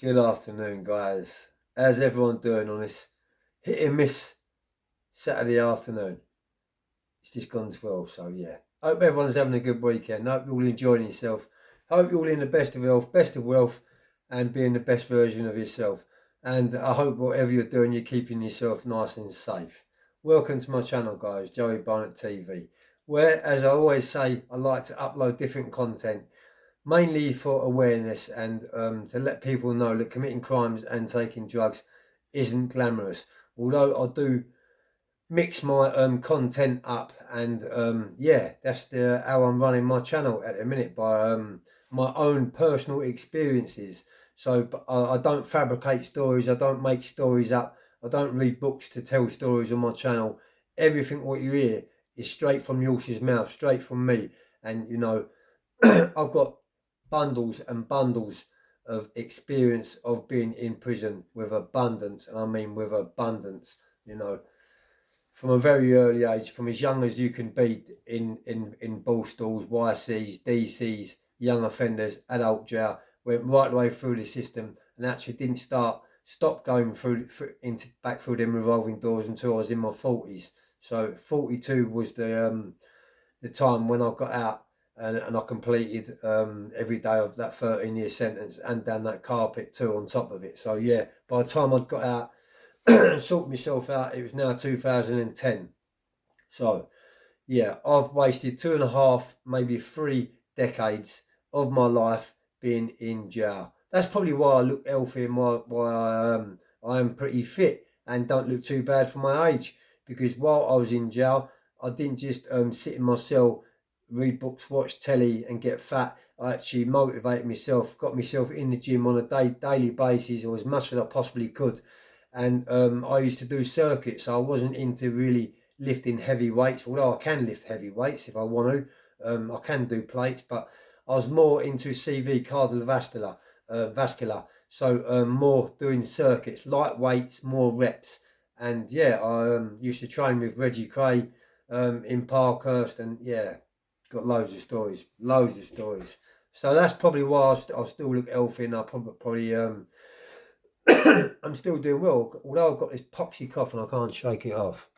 Good afternoon, guys. How's everyone doing on this hit and miss Saturday afternoon? It's just gone 12, so yeah. Hope everyone's having a good weekend. Hope you're all enjoying yourself. Hope you're all in the best of health, best of wealth, and being the best version of yourself. And I hope whatever you're doing, you're keeping yourself nice and safe. Welcome to my channel, guys, Joey Barnett TV, where, as I always say, I like to upload different content mainly for awareness and to let people know that committing crimes and taking drugs isn't glamorous. Although I do mix my content up, and yeah, that's how I'm running my channel at the minute, by my own personal experiences. So I don't fabricate stories, I don't make stories up, I don't read books to tell stories on my channel. Everything what you hear is straight from the horse's mouth, straight from me. And you know, I've got bundles and bundles of experience of being in prison with abundance, and I mean with abundance, you know, from a very early age, from as young as you can be in ball stalls, YCs, DCs, young offenders, adult jail, went right the way through the system, and actually didn't stop going into back through them revolving doors until I was in my 40s. So 42 was the time when I got out, and I completed every day of that 13-year sentence, and down that carpet too on top of it. So yeah, by the time I'd got out and sorted myself out, it was now 2010. So yeah, I've wasted 2.5, maybe 3 decades of my life being in jail. That's probably why I look healthy, and why I am pretty fit and don't look too bad for my age. Because while I was in jail, I didn't just sit in my cell, read books, watch telly, and get fat. I actually motivated myself, got myself in the gym on a daily basis, or as much as I possibly could. And I used to do circuits, so I wasn't into really lifting heavy weights, although I can lift heavy weights if I want to. I can do plates, but I was more into CV, cardiovascular, vascular. So more doing circuits, light weights, more reps. And yeah, I used to train with Reggie Cray in Parkhurst, and yeah, got loads of stories, loads of stories. So that's probably why I still look healthy, and I probably I'm still doing well, although I've got this poxy cough and I can't shake it off.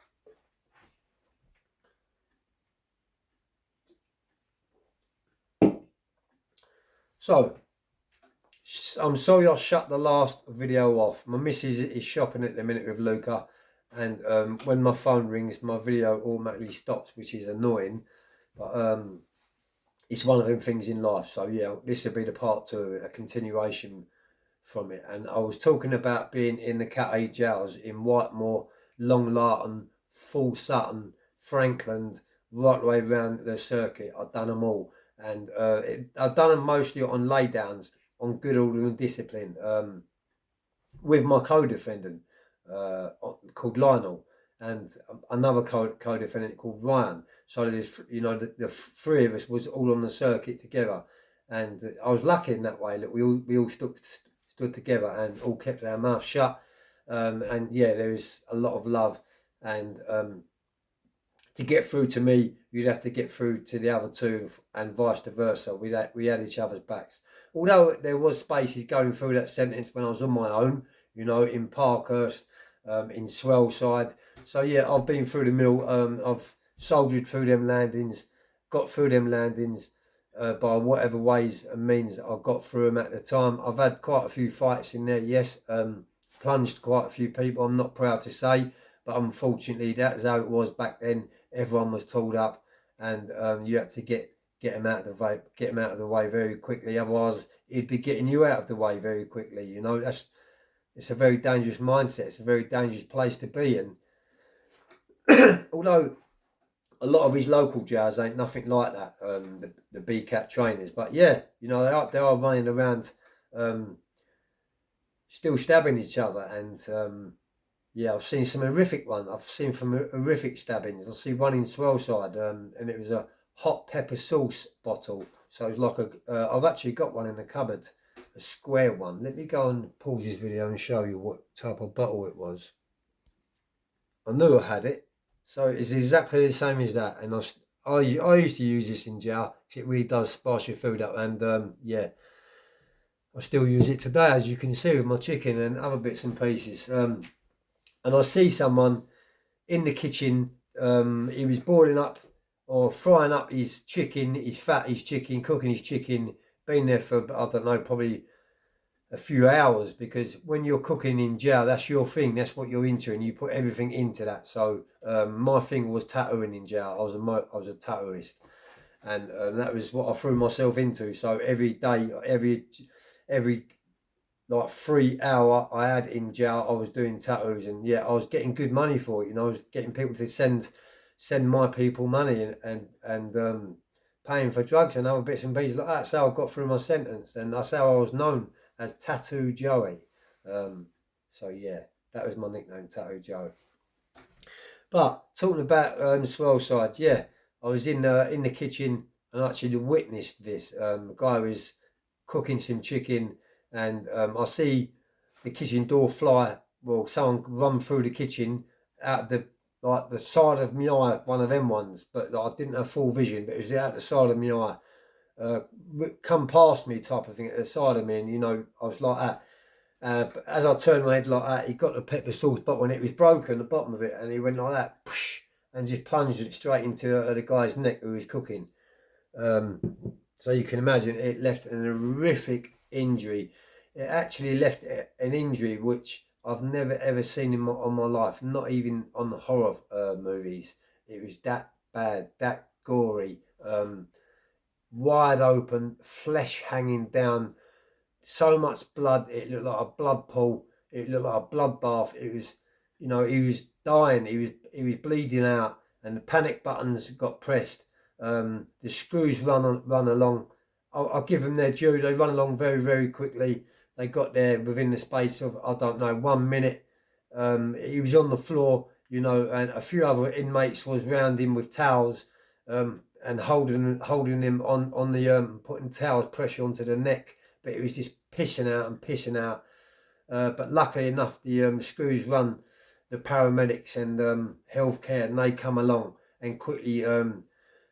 So I'm sorry I shut the last video off. My missus is shopping at the minute with Luca, and when my phone rings, my video automatically stops, which is annoying. But it's one of them things in life. So yeah, this will be the part two of it, a continuation from it. And I was talking about being in the Cat A jails in Whitemoor, Long Larton, Full Sutton, Frankland, right the way around the circuit. I've done them all, and I've done them mostly on laydowns, on good order and discipline, with my co-defendant called Lionel, and another co-defendant called Ryan. So there's, you know, the three of us was all on the circuit together, and I was lucky in that way that we all stood together and all kept our mouth shut. And yeah, there was a lot of love, and to get through to me, you'd have to get through to the other two, and vice versa. We had each other's backs. Although there was spaces going through that sentence when I was on my own, you know, in Parkhurst, in Swellside. So yeah, I've been through the mill. I've soldiered through them landings, got through them landings by whatever ways and means I got through them at the time. I've had quite a few fights in there, yes. Plunged quite a few people, I'm not proud to say, but unfortunately that's how it was back then. Everyone was tooled up, and you had to get them out of the way, very quickly. Otherwise, he'd be getting you out of the way very quickly. You know, it's a very dangerous mindset. It's a very dangerous place to be in. Although a lot of his local jails ain't nothing like that. The BCAT trainers, but yeah, you know, they are running around, still stabbing each other, and yeah, I've seen some horrific ones. I've seen some horrific stabbings. I see one in Swellside, and it was a hot pepper sauce bottle. So it was like I've actually got one in the cupboard, a square one. Let me go and pause this video and show you what type of bottle it was. I knew I had it. So it's exactly the same as that. And I used to use this in jail, because it really does spice your food up. And yeah, I still use it today, as you can see, with my chicken and other bits and pieces. And I see someone in the kitchen, he was boiling up or frying up his chicken, his chicken, cooking his chicken, been there for, I don't know, probably a few hours, because when you're cooking in jail, that's your thing, that's what you're into, and you put everything into that. So my thing was tattooing in jail. I was a tattooist, and that was what I threw myself into. So every day, every like 3 hour I had in jail, I was doing tattoos, and yeah, I was getting good money for it. You know, I was getting people to send my people money, and paying for drugs and other bits and pieces like that. That's how I got through my sentence, and that's how I was known as Tattoo Joey. So yeah, that was my nickname, Tattoo Joe. But talking about swell sides, yeah, I was in the kitchen and actually witnessed this. The guy was cooking some chicken, and I see the kitchen door fly. Well, someone run through the kitchen out of the side of my eye, one of them ones, but I didn't have full vision, but it was out the side of my eye. Come past me type of thing at the side of me, and I was like that. But as I turned my head like that, he got the pepper sauce bottle and it was broken, the bottom of it, and he went like that, poosh, and just plunged it straight into the guy's neck who was cooking. So you can imagine it left an horrific injury. It actually left an injury which I've never ever seen on my life, not even on the horror movies. It was that bad, that gory, wide open, flesh hanging down, so much blood. It looked like a blood pool. It looked like a bloodbath. It was, he was dying. He was bleeding out, and the panic buttons got pressed. The screws run along. I'll give them their due. They run along very, very quickly. They got there within the space of, I don't know, 1 minute. He was on the floor, and a few other inmates was round him with towels, and holding him on the putting towels pressure onto the neck. But it was just pissing out and pissing out. But luckily enough, the screws run the paramedics and healthcare, and they come along, and quickly a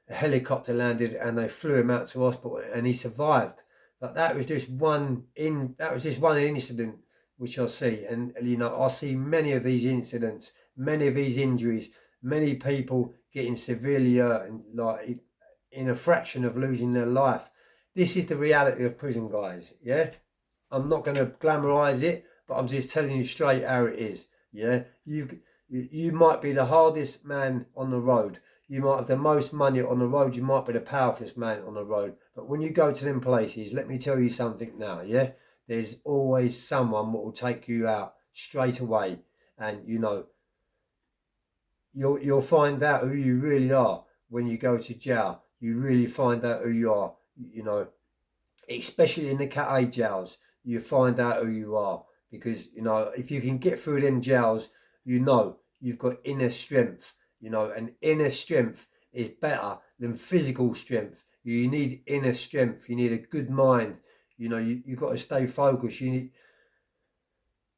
helicopter landed and they flew him out to hospital, and he survived. But that was just one incident which I see, and I see many of these incidents, many of these injuries, many people getting severely hurt, and like in a fraction of losing their life. This is the reality of prison, guys. Yeah, I'm not going to glamorize it, but I'm just telling you straight how it is. Yeah, you might be the hardest man on the road. You might have the most money on the road. You might be the powerfulest man on the road. But when you go to them places, let me tell you something now. Yeah, there's always someone that will take you out straight away, and you'll find out who you really are when you go to jail. You really find out who you are. Especially in the Cat A jails, you find out who you are, because if you can get through them jails, you've got inner strength. And inner strength is better than physical strength. You need inner strength. You need a good mind. You've got to stay focused. It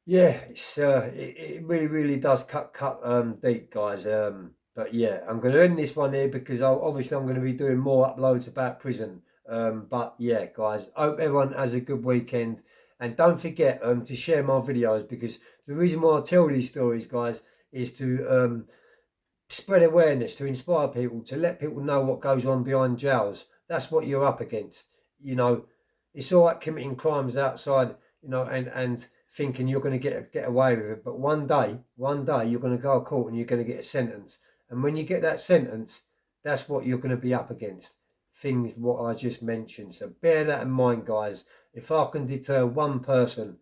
really, really does cut deep, guys. But yeah, I'm going to end this one here, because obviously I'm going to be doing more uploads about prison. But yeah, guys, hope everyone has a good weekend, and don't forget to share my videos, because the reason why I tell these stories, guys, is to spread awareness, to inspire people, to let people know what goes on behind jails. That's what you're up against. It's all right committing crimes outside, and thinking you're going to get away with it, but one day you're going to go to court and you're going to get a sentence, and when you get that sentence, that's what you're going to be up against. Things what I just mentioned. So bear that in mind, guys. If I can deter one person,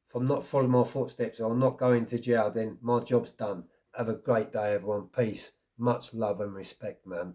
from not following my footsteps or not going to jail, then my job's done. Have a great day, everyone. Peace. Much love and respect, man.